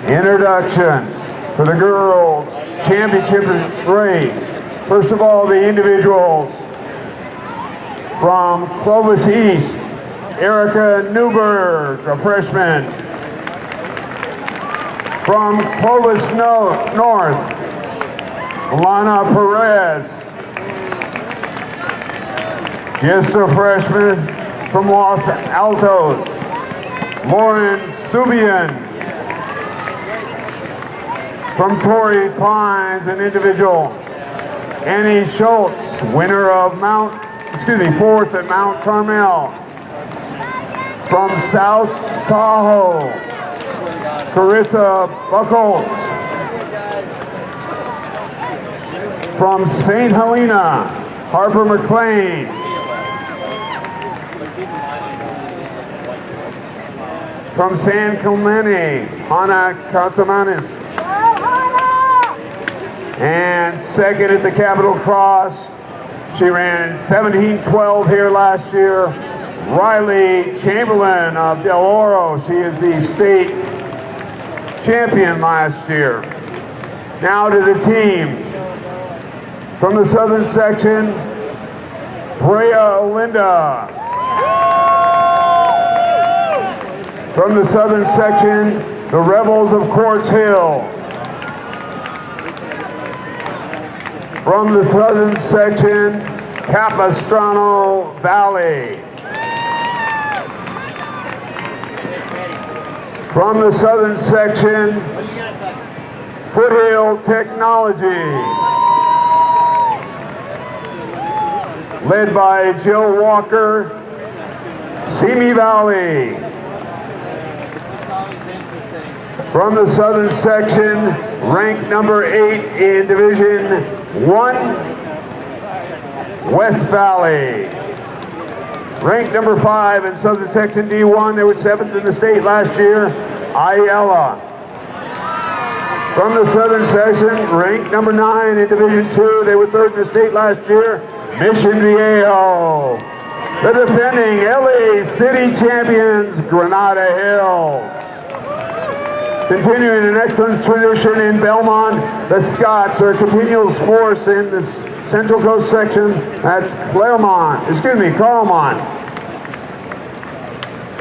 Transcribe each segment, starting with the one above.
Introduction for the girls championship race. First of all, the individuals from Clovis East, Erica Newberg, a freshman. From Clovis North, Lana Perez, just a freshman. From Los Altos, Lauren Subian. From Torrey Pines, an individual, Annie Schultz, winner of fourth at Mount Carmel. From South Tahoe, Carissa Buckholz. From St. Helena, Harper McClain. From San Clemente, Hannah Katamanis. And second at the Capitol Cross, she ran 17:12 here last year. Riley Chamberlain of Del Oro, she is the state champion last year. Now to the teams. From the southern section, Brea Olinda. From the southern section, the Rebels of Quartz Hill. From the southern section, Capistrano Valley. From the southern section, Foothill Technology. Led by Jill Walker, Simi Valley. From the southern section, ranked number 8 in Division 1, West Valley. Ranked number 5 in Southern Section D1, they were 7th in the state last year, Ayala. From the southern section, ranked number 9 in Division 2, they were 3rd in the state last year, Mission Viejo. The defending LA City champions, Granada Hills. Continuing an excellent tradition in Belmont, the Scots are a continual force in the Central Coast section. That's Carmont.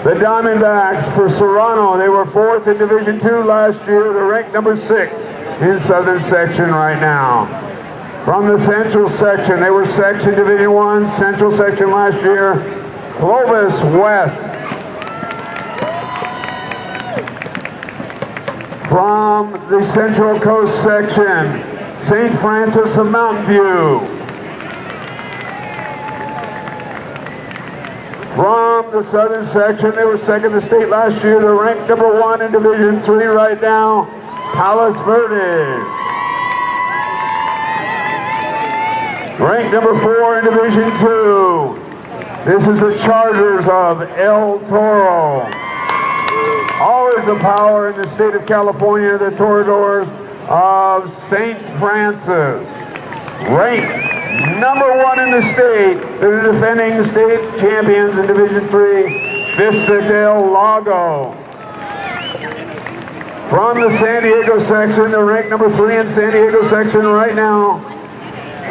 The Diamondbacks for Serrano, they were 4th in Division 2 last year. They're ranked number 6 in Southern section right now. From the Central section, they were 6th in Division 1, Central section last year. Clovis West. From the Central Coast section, St. Francis of Mountain View. From the Southern section, they were 2nd in the state last year. They're ranked number 1 in Division 3 right now, Palos Verdes. Ranked number 4 in Division 2. This is the Chargers of El Toro. Always a power in the state of California, the Toreadors of St. Francis. Ranked number 1 in the state, they're defending state champions in Division 3, Vista del Lago. From the San Diego section, they're ranked number 3 in San Diego section right now,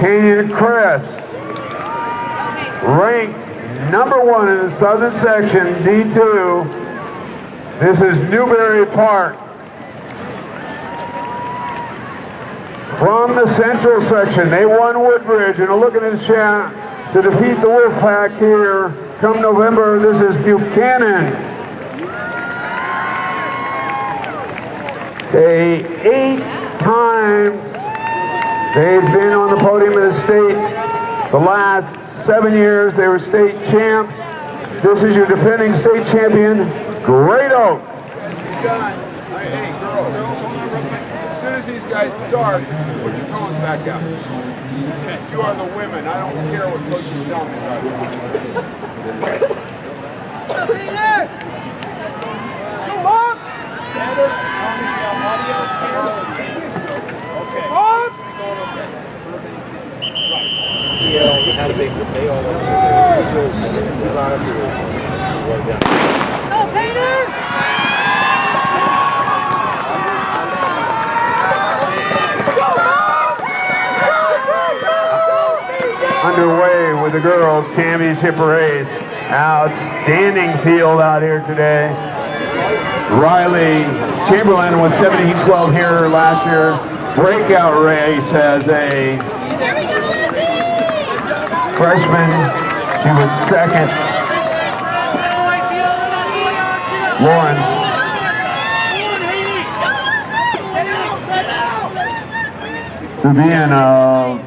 Canyon Crest. Ranked number 1 in the southern section, D2, this is Newbury Park. From the Central section, they won Woodbridge and are looking at a shot to defeat the Wolfpack here come November. This is Buchanan. 8 times they've been on the podium of the state. The last 7 years they were state champs. This is your defending state champion, Great Oak. Hey, girls, hold on real quick. As soon as these guys start, put your phones back out. You are the women. I don't care what coaches tell me about you. Come on! Okay. He had a big day all over. Honestly, she was out. the girls championship race. Outstanding field out here today. Riley Chamberlain was 17-12 here last year. Breakout race as a freshman. She was second. Lawrence. Savannah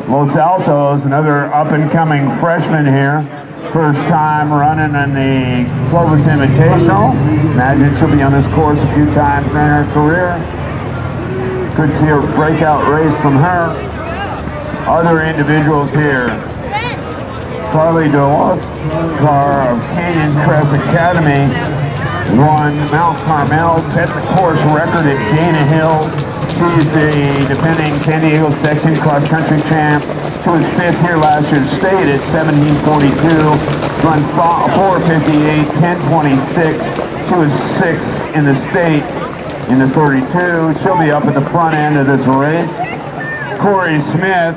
Los Altos, another up-and-coming freshman here. First time running in the Clovis Invitational. Imagine she'll be on this course a few times during her career. Could see a breakout race from her. Other individuals here. Carlie Dorostkar of Canyon Crest Academy won Mount Carmel, set the course record at Dana Hill. She's the defending San Diego section cross country champ. She was fifth here last year at state at 17:42. Run 4:58, 10:26. She was sixth in the state in the 32. She'll be up at the front end of this race. Corie Smith,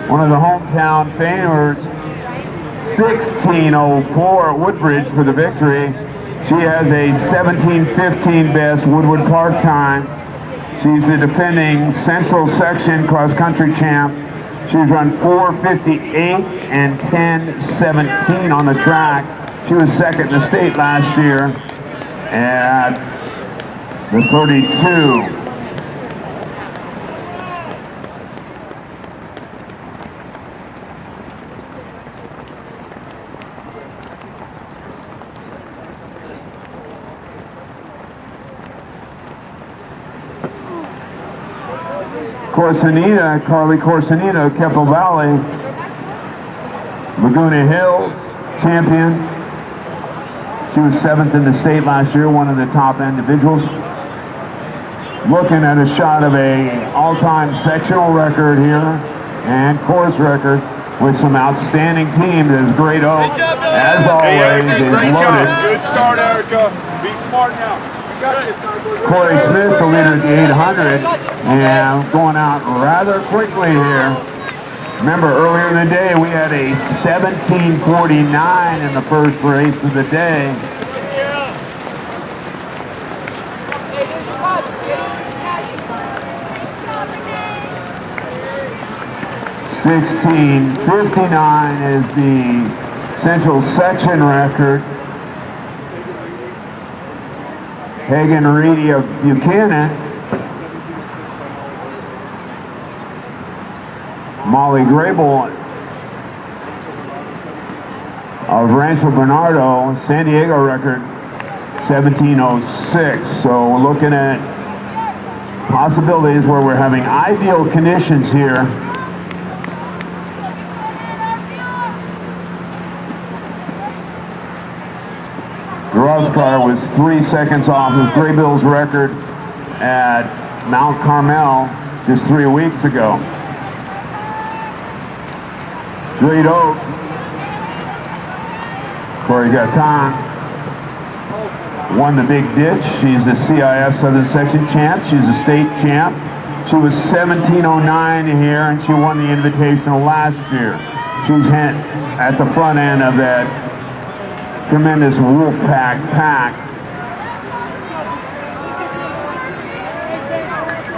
one of the hometown favorites, 16:04 at Woodbridge for the victory. She has a 17:15 best Woodward Park time. She's the defending Central Section Cross Country champ. She's run 4:58 and 10:17 on the track. She was second in the state last year at the 32. Corsinita, Carlie Corsinita, Keppel Valley, Laguna Hills, champion. She was seventh in the state last year, one of the top individuals. Looking at a shot of a all-time sectional record here and course record with some outstanding teams as Great Oak, as always, is loaded. Good start, Erica. Be smart now. Corie Smith, the leader at the 800, and going out rather quickly here. Remember, earlier in the day, we had a 17:49 in the first race of the day. $16:59 is the Central Section record. Hagen Reedy of Buchanan. Molly Grable of Rancho Bernardo, San Diego record 17:06. So we're looking at possibilities where we're having ideal conditions here. Dorostkar was 3 seconds off of Graybill's record at Mount Carmel just 3 weeks ago. Great Oak, Corie Gatton, won the big ditch. She's the CIS Southern Section champ. She's a state champ. She was 17:09 here, and she won the Invitational last year. She's at the front end of that tremendous Wolfpack pack.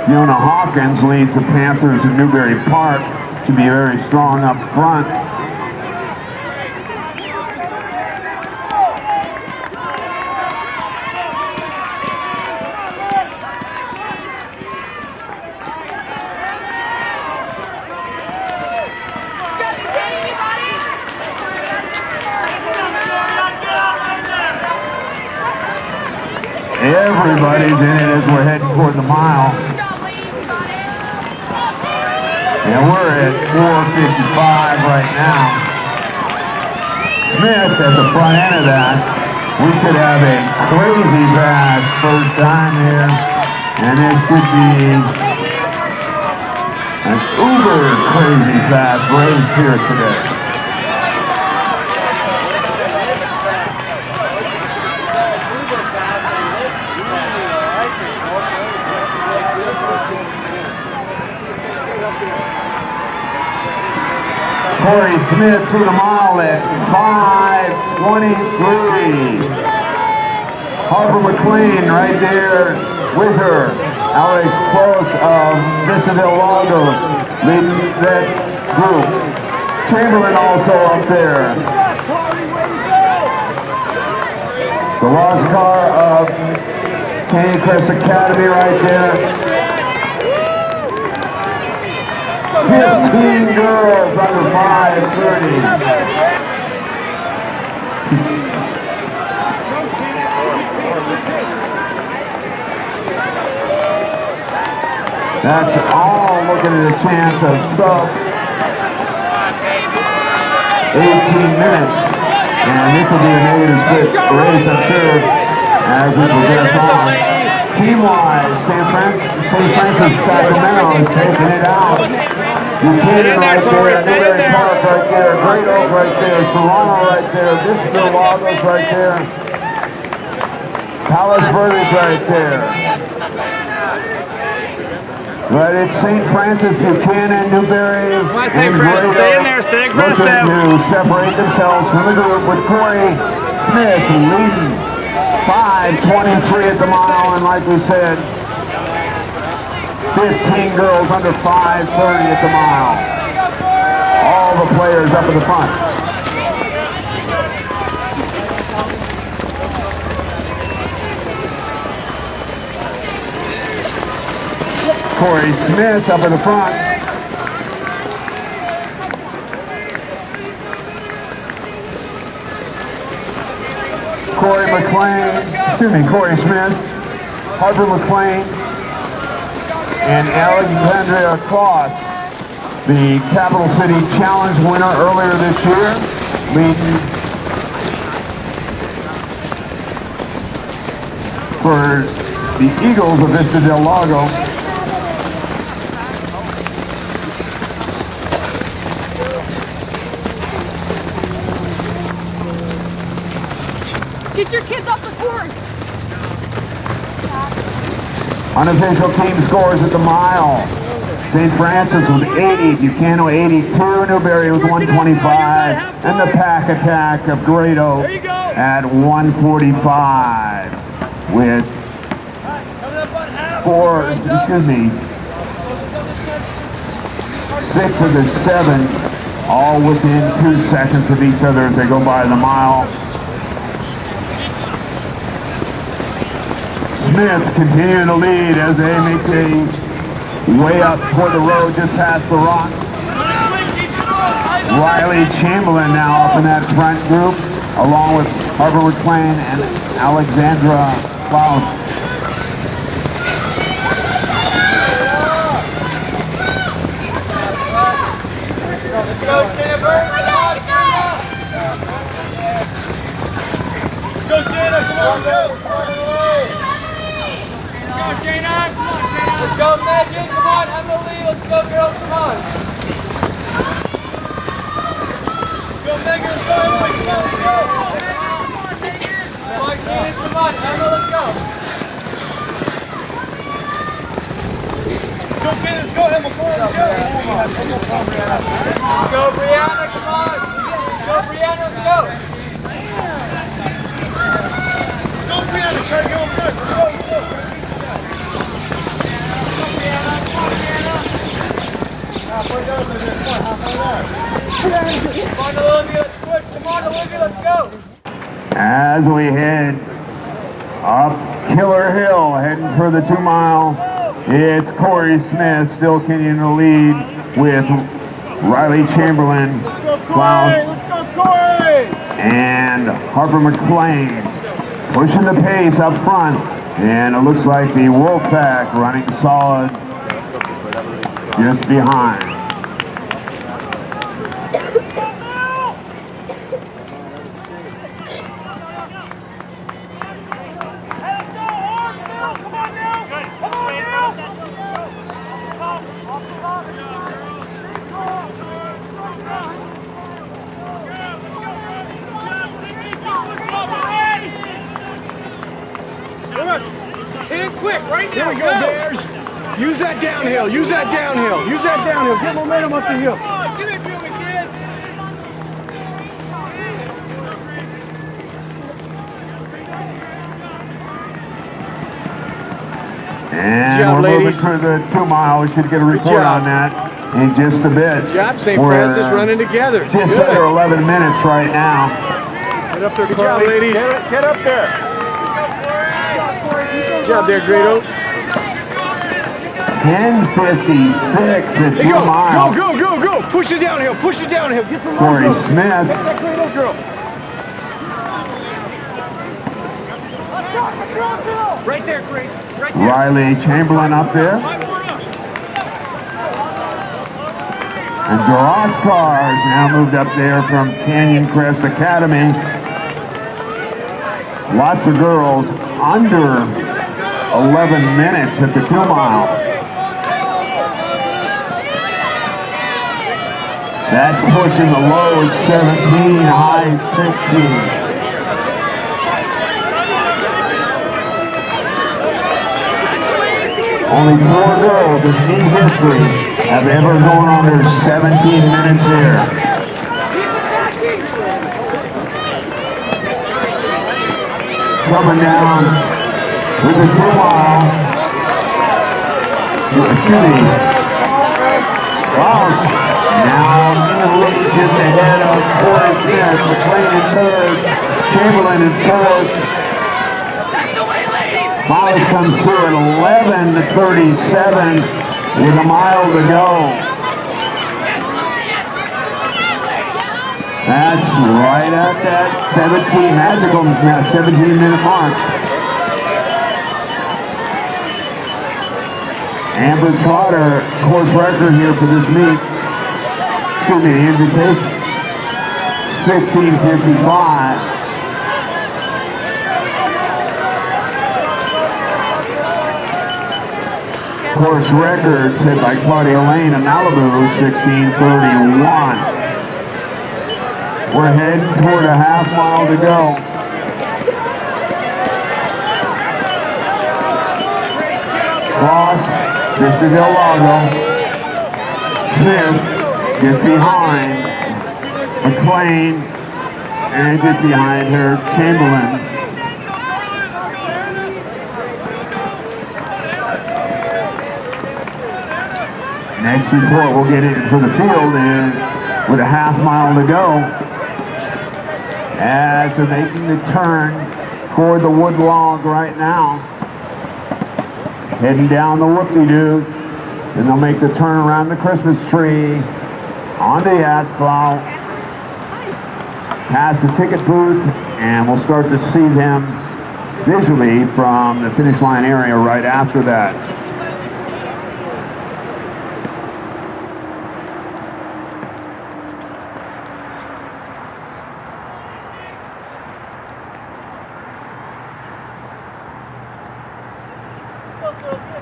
Fiona Hawkins leads the Panthers in Newbury Park. Should be very strong up front. Everybody's in it as we're heading toward the mile. And we're at 4:55 right now. Smith at the front end of that. We could have a crazy fast first time here. And this could be an uber crazy fast race here today. Corie Smith through the mile at 5:23. Harper McClain right there with her. Alex Klos of Vista del Lago leading that group. Chamberlain also up there. Dorostkar of Crest Academy right there. 15 girls under 5:30. That's all looking at a chance of sub 18 minutes. And this will be a negative split race, I'm sure, as we progress on. Team-wise, St. Francis Sacramento is taking it out. Buchanan right there, Newbury Park right there, Great Oak right there, Savannah right there, Vista, Lagos right there, Palos Verdes right there. But it's St. Francis, Buchanan, Newbury, and Great Oak stay in there, stay aggressive. looking to separate themselves from the group with Corie Smith leading 5:23 at the mile, and like we said, 15 girls under 5:30 at the mile. All the players up in the front. Corie Smith up in the front. Corie Smith, Harper McClain, and Alexandria Klos, the Capital City Challenge winner earlier this year, leading for the Eagles of Vista del Lago. Get your kids off the course. Unofficial team scores at the mile. St. Francis with 80, Buchanan 82, Newbury with 125, and the pack attack of Great Oak at 145 with 6 of the 7 all within 2 seconds of each other as they go by the mile. Smith continuing to lead as they make their way up toward the road just past the rock. Riley Chamberlain now up in that front group, along with Harper McClain and Alexandra Clovis. Go, Jennifer! Go, Santa! Come on, go! Let's go, Megan, come on, Emily, let's go, girls, come on. Let's go, Megan, let's go, Emily, come on, let's go. Come on, Shannon, come on, Emma, let's go. Go, Shannon, let's go, Emma, come on, let's go. Let's go, Brianna, come on. Let's go, Brianna, let's go. Let's go, Brianna, try to go over there, let's go, let's go. Halfway down there, halfway there. Come on, Olivia, let's push. Come on, Olivia, let's go. As we head up Killer Hill, heading for the 2 mile, it's Corie Smith still continuing to lead with Riley Chamberlain, Klos, and Harper McClain pushing the pace up front. And it looks like the Wolfpack running solid just behind. Hit it quick, right now. Here we go, Bears. Use that downhill. Use that downhill. Use that downhill. Get momentum up the hill. Come on, give it to me, kid. And Good job, we're ladies. moving to the 2 mile. We should get a report job. on that in just a bit. Good job, St. We're Francis running together. Just Good. under 11 minutes right now. Get up there, good job, ladies. Get up there. Good job there, Great Oak. 10:56 at 2 Hey, go, miles. go, go, go, go. Push it downhill, push it downhill. Get some Corie more. Smith. That Great Oak girl. Right there, Grace. Right there. Riley Chamberlain up there. And Dorostkar is now moved up there from Canyon Crest Academy. Lots of girls under 11 minutes at the 2 mile. That's pushing the low 17, high 16. Only 4 girls in team history have ever gone under 17 minutes here. Coming down with the 2 mile. Klos now in the lead just ahead of Corie Smith. McClain in 3rd, Chamberlain in 4th. Palos comes through at 11:37 with a mile to go. That's right at that 17-minute mark. Amber Trotter, course record here for this meet. Excuse me, the invitation. 16:55. Course record set by Claudia Lane of Malibu, 16:31. We're heading toward a half mile to go. Klos, Vista del Lago. Smith, just behind. McClain, and just behind her, Chamberlain. Next report we'll get in for the field is with a half mile to go. As they're making the turn toward the wood log right now. Heading down the whoop-de-doo. Then they'll make the turn around the Christmas tree, on the asphalt, past the ticket booth, and we'll start to see them visually from the finish line area right after that.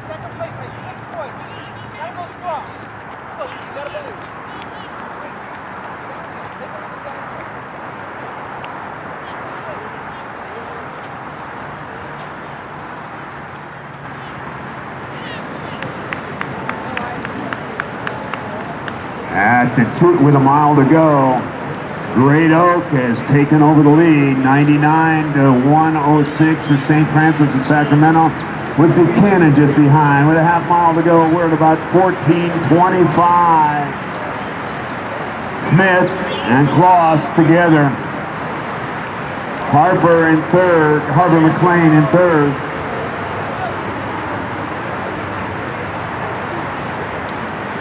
Second place by 6 points. Gotta go strong. Go, you gotta believe. At the 2 with a mile to go, Great Oak has taken over the lead, 99-106 for St. Francis of Sacramento, with Buchanan just behind. With a half mile to go, we're at about 14:25. Smith and Klos together. Harper in 3rd, Harper McClain in 3rd.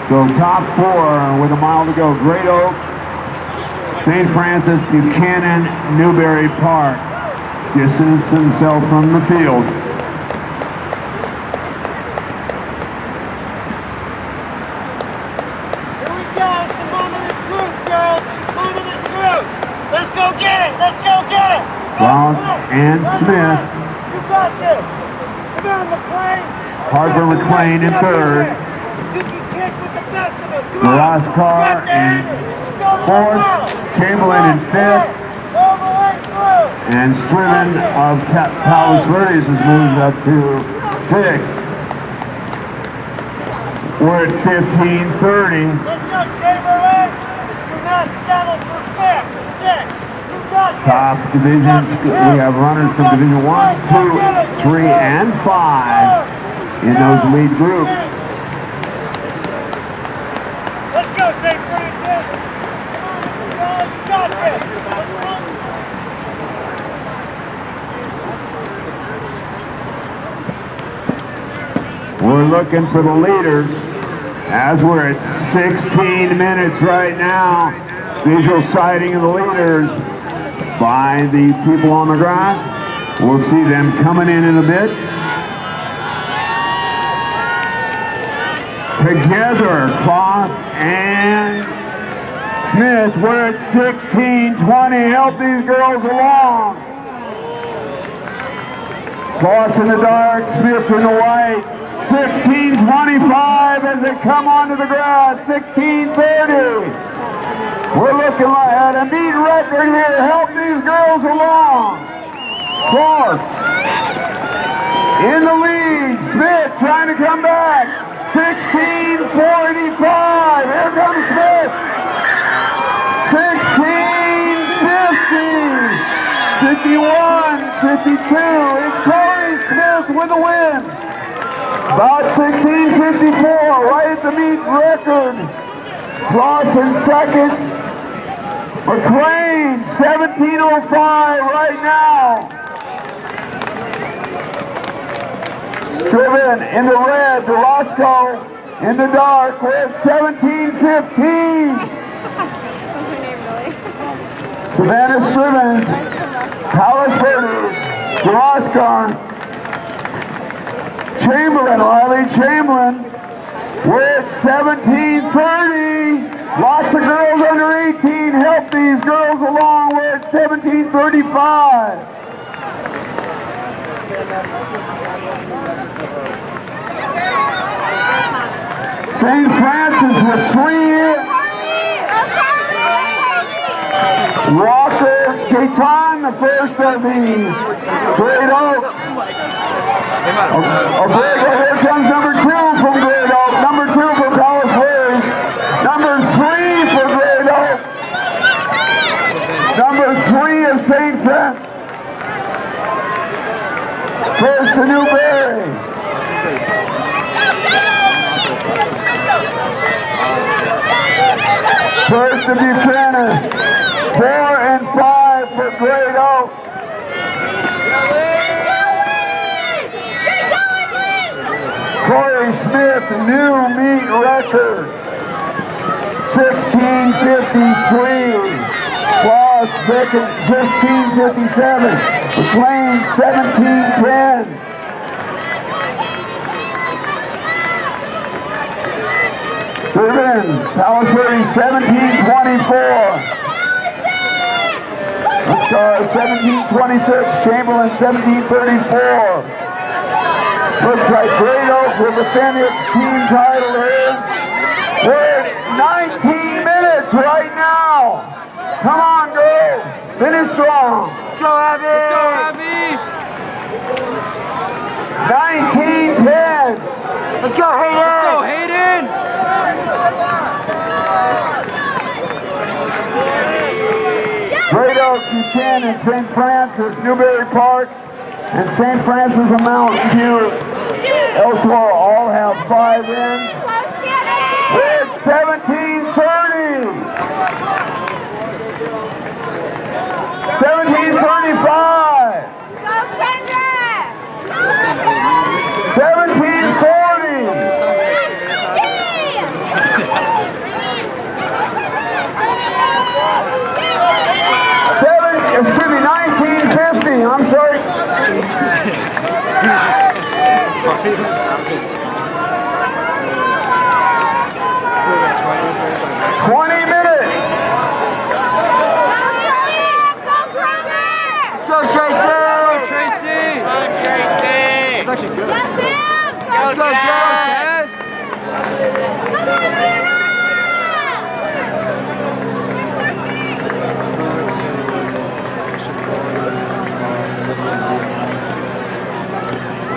So top 4 with a mile to go. Great Oak, St. Francis, Buchanan, Newbury Park. Distance himself from the field. Here we go. It's the moment of truth, girls. Moment of truth. Let's go get it. Let's go get it. Klos and Smith. You got this. Come on, McClain. Harper McClain in 3rd. You can kick with the best of us. Dorostkar in 4th. Chamberlain in 5th. All the way through. And Scriven of Palos Verdes has moved up to 6th. We're at 15:30. Let's go, Chamberlain. Do not settle for 5th. 6th. You got this. Top divisions, we have runners from Division 1, 2, 3, and 5. in those lead groups. Let's go, St. Francis! Got this! We're looking for the leaders as we're at 16 minutes right now. Visual sighting of the leaders by the people on the ground. We'll see them coming in a bit. Together, Clovis and Smith, we're at 16:20. Help these girls along. Clovis in the dark, Smith in the white. 16:25 as they come onto the grass. 16:30. We're looking at a meet record here. Help these girls along. Close. In the lead. Smith trying to come back. 16:45. Here comes Smith. 16:50. 51, 52. It's Corie Smith with the win. About 16:54, right at the meet record. Klos in second. McClain, 17:05 right now. Scriven in the red, Dorostkar in the dark. We're at 17:15. What's her name really? Savannah Scriven, Palos Verdes, Dorostkar, Riley Chamberlain. We're at 17:30. Lots of girls under 18. Help these girls along. We're at 17:35. St. Francis with 3. Walker Gaetan, the first of the Great Oak. Here comes number 2 from Great Oak. Number 2 for Palos Verdes. Number 3 for Great Oak. Number 3 of St. Francis. First to Newbury. First to Buchanan. 4 and 5 for Great Oak. Corie Smith, new meet record. 16:53. Klos second, 16:57. McClain 17:10. Scriven, Palos Verdes 17:24. 17:26. Chamberlain 17:34. Looks like Great Oak will defend its team title here. We're at 19 minutes right now. Come on, girls. Finish strong. Let's go, Abby! Let's go, Abby! 19:10. Let's go, Hayden! Let's go, Hayden! Great Oak, Buchanan, St. Francis, Newbury Park, and St. Francis of Mountain View. Elsewhere all have 5 wins. We're at 17:30. 17:35. 17:40. Excuse me, 19:50. I'm sorry. 20 minutes. Let's go, Tracy! Let's go, Tracy! Come on, Tracy! That's actually good. Let's go, Let's go, Jess! Come on, Vera!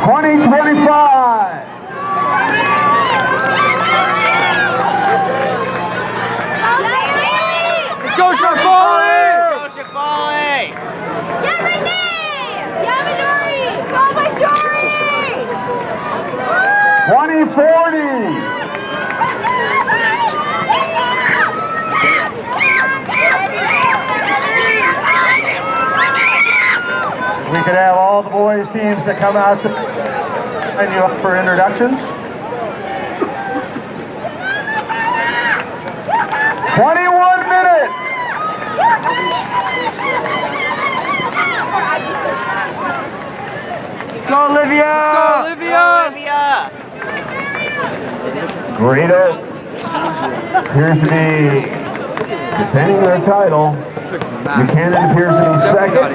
20:25. Let's go, Shafali! Let's go, Shafali! Yeah, Renee! Yeah, Midori! Let's go, Midori! 40-40. We could have all the boys' teams that come out to sign you up for introductions. 21 minutes. Let's go, Olivia! Let's go, Olivia! Grado appears to be defending their title. Buchanan appears to be second.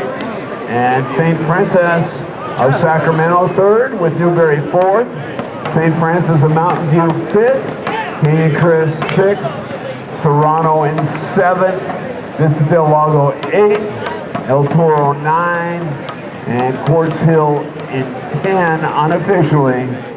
And St. Francis of Sacramento third, with Newbury fourth. St. Francis of Mountain View fifth. King Crest sixth. Serrano in seventh. Vista del Lago eighth. El Toro 9. And Quartz Hill in 10 unofficially.